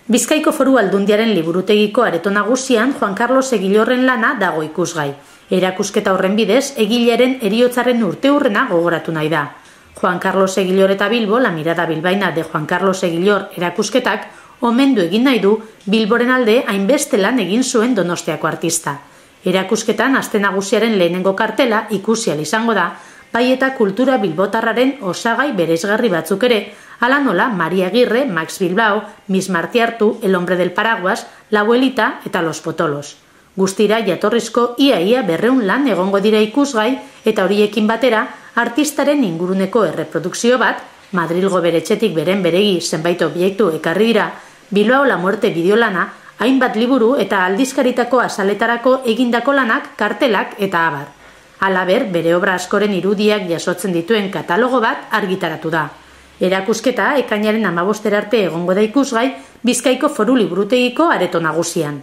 Bizkaiko Foru Aldundiaren liburutegiko areto nagusian Juan Carlos Egilorren lana dago ikusgai. Erakusketa horren bidez, egilearen heriotzaren urteurrena gogoratu nahi da. Juan Carlos Egilor eta Bilbo, la mirada bilbaina de Juan Carlos Egilor erakusketak, omendu egin nahi du Bilboren alde hainbeste lan egin zuen Donostiako artista. Erakusketan aste nagusiaren lehenengo kartela ikusi ahal izango da, bai eta kultura bilbotarraren osagai bereizgarri batzuk ere, hala nola Maria Aguirre, Max Bilbao, Miss Martiartu, El hombre del paraguas, La abuelita eta Los potolos. Guztira jatorrizko ia 200 lan egongo dira ikusgai eta horiekin batera artistaren inguruneko erreprodukzio bat, Madrilgo bere etxetik beren beregi zenbait obiektu ekarri dira, Bilbao la muerte bideolana, hainbat liburu eta aldizkaritako azaletarako egindako lanak, kartelak eta abar. Halaber, bere obra askoren irudiak jasotzen dituen katalogo bat argitaratu da. Erakusketa ekainaren 15 arte egongo da ikusgai Bizkaiko Foru Liburutegiko areto nagusian.